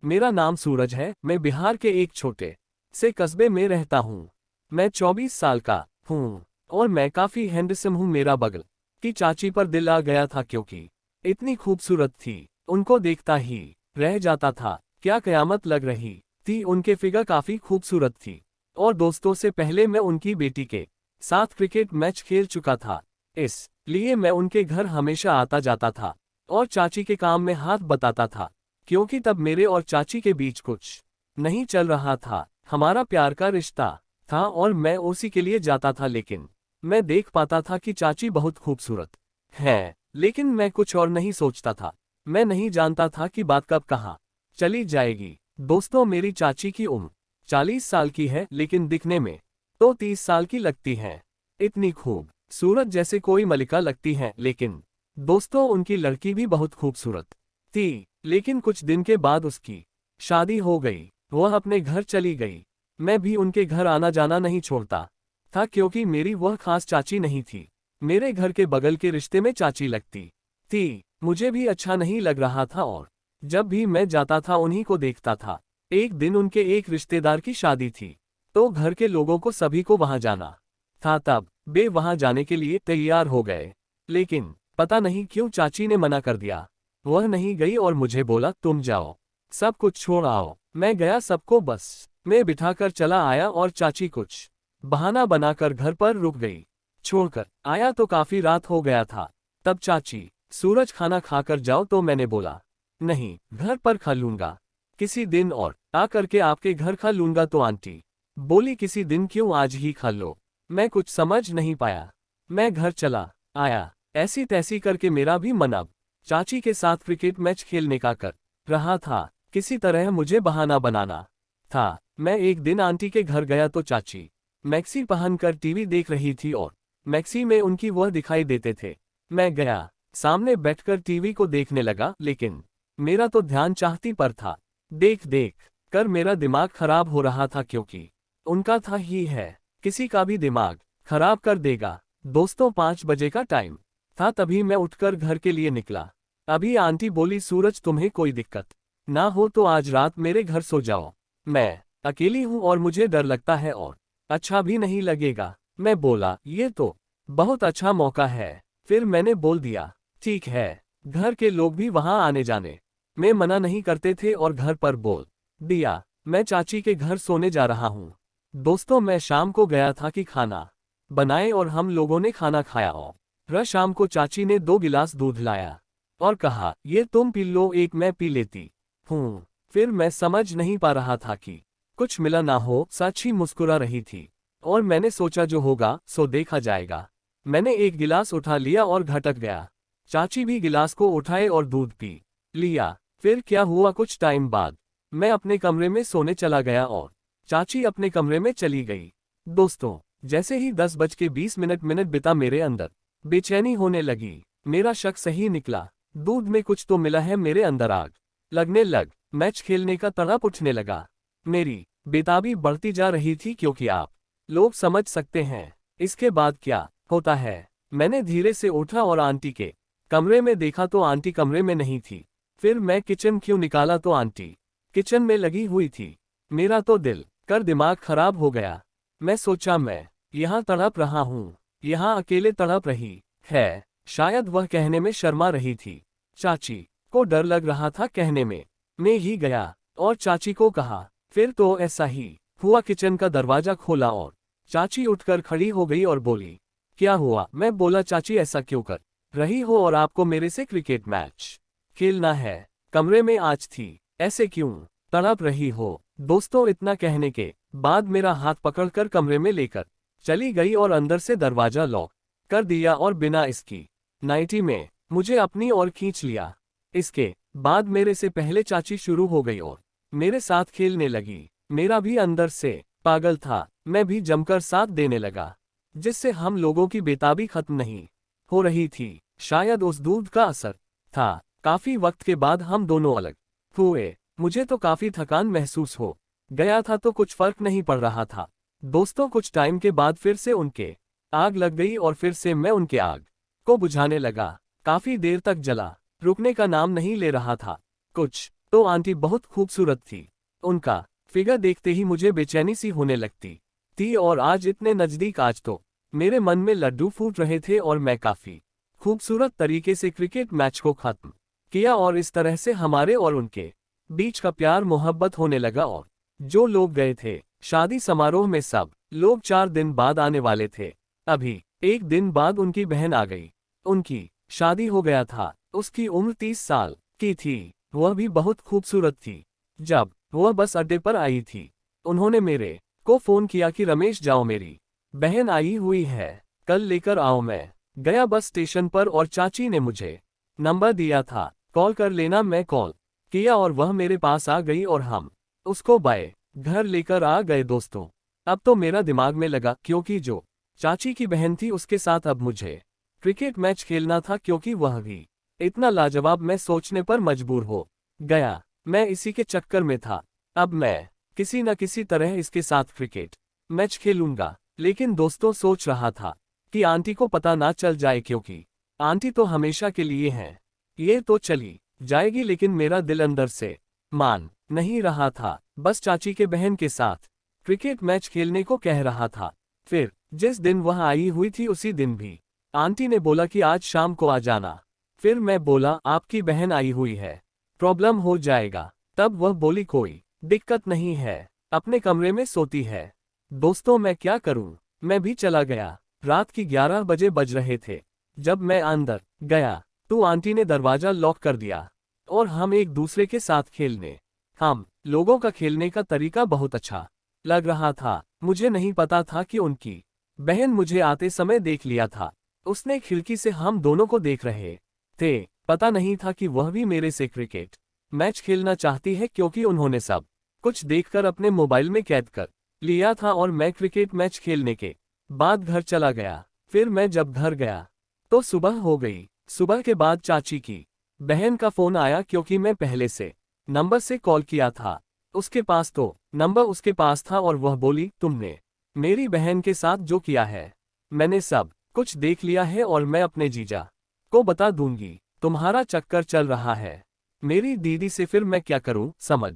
मेरा नाम सूरज है, मैं बिहार के एक छोटे से कस्बे में रहता हूँ। मैं 24 साल का हूँ और मैं काफी हैंडसम हूँ। मेरा बगल की चाची पर दिल आ गया था क्योंकि इतनी खूबसूरत थी, उनको देखता ही रह जाता था। क्या कयामत लग रही थी, उनके फिगर काफी खूबसूरत थी और दोस्तों से पहले मैं उनकी बेटी के साथ क्रिकेट मैच खेल चुका था। इसलिए मैं उनके घर हमेशा आता जाता था और चाची के काम में हाथ बटाता था, क्योंकि तब मेरे और चाची के बीच कुछ नहीं चल रहा था। हमारा प्यार का रिश्ता था और मैं उसी के लिए जाता था। लेकिन मैं देख पाता था कि चाची बहुत खूबसूरत है, लेकिन मैं कुछ और नहीं सोचता था। मैं नहीं जानता था कि बात कब कहाँ चली जाएगी। दोस्तों, मेरी चाची की उम्र 40 साल की है, लेकिन दिखने में तो 30 साल की लगती है। इतनी खूबसूरत जैसे कोई मलिका लगती है। लेकिन दोस्तों, उनकी लड़की भी बहुत खूबसूरत थी। लेकिन कुछ दिन के बाद उसकी शादी हो गई, वह अपने घर चली गई। मैं भी उनके घर आना जाना नहीं छोड़ता था, क्योंकि मेरी वह खास चाची नहीं थी। मेरे घर के बगल के रिश्ते में चाची लगती थी। मुझे भी अच्छा नहीं लग रहा था और जब भी मैं जाता था उन्हीं को देखता था। एक दिन उनके एक रिश्तेदार की शादी थी, तो घर के लोगों को सभी को वहां जाना था। तब वे वहां जाने के लिए तैयार हो गए, लेकिन पता नहीं क्यों चाची ने मना कर दिया। वह नहीं गई और मुझे बोला, तुम जाओ, सब कुछ छोड़ आओ। मैं गया, सबको बस में बिठाकर चला आया और चाची कुछ बहाना बनाकर घर पर रुक गई। छोड़कर आया तो काफी रात हो गया था। तब चाची, सूरज खाना खाकर जाओ, तो मैंने बोला, नहीं, घर पर खा लूंगा, किसी दिन और आ करके आपके घर खा लूंगा। तो आंटी बोली, किसी दिन क्यों, आज ही खा लो। मैं कुछ समझ नहीं पाया। मैं घर चला आया। ऐसी तैसी करके मेरा भी मन अब चाची के साथ क्रिकेट मैच खेलने का कर रहा था। किसी तरह मुझे बहाना बनाना था। मैं एक दिन आंटी के घर गया तो चाची मैक्सी पहनकर टीवी देख रही थी और मैक्सी में उनकी वह दिखाई देते थे। मैं गया, सामने बैठकर टीवी को देखने लगा, लेकिन मेरा तो ध्यान चाहती पर था। देख देख कर मेरा दिमाग खराब हो रहा था, क्योंकि उनका था ही है, किसी का भी दिमाग खराब कर देगा। दोस्तों, 5 बजे का टाइम था, तभी मैं उठकर घर के लिए निकला। अभी आंटी बोली, सूरज, तुम्हें कोई दिक्कत ना हो तो आज रात मेरे घर सो जाओ। मैं अकेली हूँ और मुझे डर लगता है और अच्छा भी नहीं लगेगा। मैं बोला, ये तो बहुत अच्छा मौका है। फिर मैंने बोल दिया, ठीक है। घर के लोग भी वहां आने जाने में मना नहीं करते थे और घर पर बोल दिया, मैं चाची के घर सोने जा रहा हूँ। दोस्तों, मैं शाम को गया था कि खाना बनाए और हम लोगों ने खाना खाया और शाम को चाची ने 2 गिलास दूध लाया और कहा, ये तुम पी लो, एक मैं पी लेती हूँ। फिर मैं समझ नहीं पा रहा था कि कुछ मिला ना हो। चाची मुस्कुरा रही थी और मैंने सोचा, जो होगा सो देखा जाएगा। मैंने एक गिलास उठा लिया और घटक गया। चाची भी गिलास को उठाए और दूध पी लिया। फिर क्या हुआ, कुछ टाइम बाद मैं अपने कमरे में सोने चला गया और चाची अपने कमरे में चली गई। दोस्तों, जैसे ही 10:20 बिता, मेरे अंदर बेचैनी होने लगी। मेरा शक सही निकला, दूध में कुछ तो मिला है। मेरे अंदर आग लगने लग, मैच खेलने का तड़प उठने लगा। मेरी बेताबी बढ़ती जा रही थी, क्योंकि आप लोग समझ सकते हैं इसके बाद क्या होता है। मैंने धीरे से उठा और आंटी के कमरे में देखा तो आंटी कमरे में नहीं थी। फिर मैं किचन क्यों निकाला तो आंटी किचन में लगी हुई थी। मेरा तो दिल कर दिमाग खराब हो गया। मैं सोचा, मैं यहाँ तड़प रहा हूँ, यहाँ अकेले तड़प रही है। शायद वह कहने में शर्मा रही थी। चाची को डर लग रहा था कहने में। मैं ही गया और चाची को कहा। फिर तो ऐसा ही हुआ, किचन का दरवाजा खोला और चाची उठकर खड़ी हो गई और बोली, क्या हुआ। मैं बोला, चाची ऐसा क्यों कर रही हो और आपको मेरे से क्रिकेट मैच खेलना है। कमरे में आज थी, ऐसे क्यों तड़प रही हो। दोस्तों, इतना कहने के बाद मेरा हाथ पकड़कर कमरे में लेकर चली गई और अंदर से दरवाजा लॉक कर दिया और बिना इसकी नाइटी में मुझे अपनी ओर खींच लिया। इसके बाद मेरे से पहले चाची शुरू हो गई और मेरे साथ खेलने लगी। मेरा भी अंदर से पागल था, मैं भी जमकर साथ देने लगा, जिससे हम लोगों की बेताबी खत्म नहीं हो रही थी। शायद उस दूध का असर था। काफी वक्त के बाद हम दोनों अलग हुए। मुझे तो काफी थकान महसूस हो गया था, तो कुछ फर्क नहीं पड़ रहा था। दोस्तों, कुछ टाइम के बाद फिर से उनके आग लग गई और फिर से मैं उनके आग को बुझाने लगा। काफी देर तक जला रुकने का नाम नहीं ले रहा था। कुछ तो आंटी बहुत खूबसूरत थी। उनका फिगर देखते ही मुझे बेचैनी सी होने लगती थी और आज इतने नज़दीक, आज तो मेरे मन में लड्डू फूट रहे थे और मैं काफ़ी खूबसूरत तरीके से क्रिकेट मैच को खत्म किया और इस तरह से हमारे और उनके बीच का प्यार मोहब्बत होने लगा। और जो लोग गए थे शादी समारोह में, सब लोग 4 दिन बाद आने वाले थे। अभी 1 दिन बाद उनकी बहन आ गई। उनकी शादी हो गया था। उसकी उम्र 30 साल की थी। वह भी बहुत खूबसूरत थी। जब वह बस अड्डे पर आई थी, उन्होंने मेरे को फोन किया कि रमेश जाओ, मेरी बहन आई हुई है, कल लेकर आओ। मैं गया बस स्टेशन पर और चाची ने मुझे नंबर दिया था, कॉल कर लेना। मैं कॉल किया और वह मेरे पास आ गई और हम उसको बाय घर लेकर आ गए। दोस्तों, अब तो मेरा दिमाग में लगा, क्योंकि जो चाची की बहन थी उसके साथ अब मुझे क्रिकेट मैच खेलना था, क्योंकि वह भी इतना लाजवाब। मैं सोचने पर मजबूर हो गया, मैं इसी के चक्कर में था। अब मैं किसी न किसी तरह इसके साथ क्रिकेट मैच खेलूंगा। लेकिन दोस्तों, सोच रहा था कि आंटी को पता ना चल जाए, क्योंकि आंटी तो हमेशा के लिए हैं, ये तो चली जाएगी। लेकिन मेरा दिल अंदर से मान नहीं रहा था, बस चाची के बहन के साथ क्रिकेट मैच खेलने को कह रहा था। फिर जिस दिन वह आई हुई थी उसी दिन भी आंटी ने बोला कि आज शाम को आ जाना। फिर मैं बोला, आपकी बहन आई हुई है, प्रॉब्लम हो जाएगा। तब वह बोली, कोई दिक्कत नहीं है, अपने कमरे में सोती है। दोस्तों, मैं क्या करूं, मैं भी चला गया। रात की 11 बजे बज रहे थे। जब मैं अंदर गया तो आंटी ने दरवाजा लॉक कर दिया और हम एक दूसरे के साथ खेलने। हम लोगों का खेलने का तरीका बहुत अच्छा लग रहा था। मुझे नहीं पता था कि उनकी बहन मुझे आते समय देख लिया था। उसने खिड़की से हम दोनों को देख रहे थे। पता नहीं था कि वह भी मेरे से क्रिकेट मैच खेलना चाहती है, क्योंकि उन्होंने सब कुछ देखकर अपने मोबाइल में कैद कर लिया था। और मैं क्रिकेट मैच खेलने के बाद घर चला गया। फिर मैं जब घर गया तो सुबह हो गई। सुबह के बाद चाची की बहन का फोन आया, क्योंकि मैं पहले से नंबर से कॉल किया था। उसके पास तो नंबर उसके पास था और वह बोली, तुमने मेरी बहन के साथ जो किया है, मैंने सब कुछ देख लिया है और मैं अपने जीजा को बता दूंगी। तुम्हारा चक्कर चल रहा है मेरी दीदी से। फिर मैं क्या करूं, समझ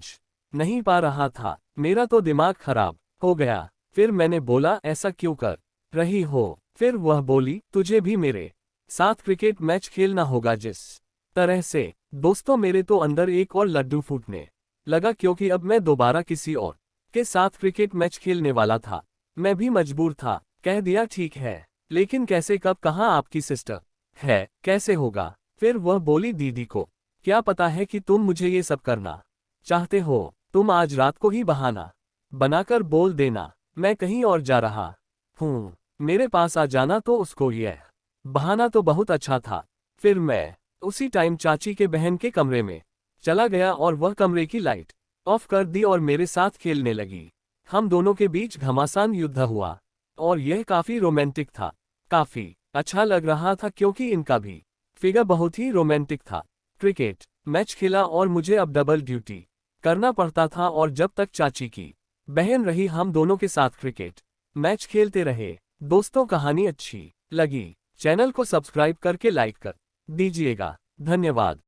नहीं पा रहा था। मेरा तो दिमाग खराब हो गया। फिर मैंने बोला, ऐसा क्यों कर रही हो? फिर वह बोली, तुझे भी मेरे साथ क्रिकेट मैच खेलना होगा जिस तरह से। दोस्तों, मेरे तो अंदर एक और लड्डू फूटने लगा, क्योंकि अब मैं दोबारा किसी और के साथ क्रिकेट मैच खेलने वाला था। मैं भी मजबूर था, कह दिया ठीक है, लेकिन कैसे, कब, कहाँ, आपकी सिस्टर है, कैसे होगा? फिर वह बोली, दीदी को क्या पता है कि तुम मुझे ये सब करना चाहते हो? तुम आज रात को ही बहाना बनाकर बोल देना मैं कहीं और जा रहा हूँ, मेरे पास आ जाना। तो उसको यह बहाना तो बहुत अच्छा था। फिर मैं उसी टाइम चाची के बहन के कमरे में चला गया और वह कमरे की लाइट ऑफ कर दी और मेरे साथ खेलने लगी। हम दोनों के बीच घमासान युद्ध हुआ और यह काफी रोमांटिक था। काफी अच्छा लग रहा था, क्योंकि इनका भी फिगर बहुत ही रोमांटिक था। क्रिकेट मैच खेला और मुझे अब डबल ड्यूटी करना पड़ता था, और जब तक चाची की बहन रही हम दोनों के साथ क्रिकेट मैच खेलते रहे। दोस्तों, कहानी अच्छी लगी चैनल को सब्सक्राइब करके लाइक कर दीजिएगा। धन्यवाद।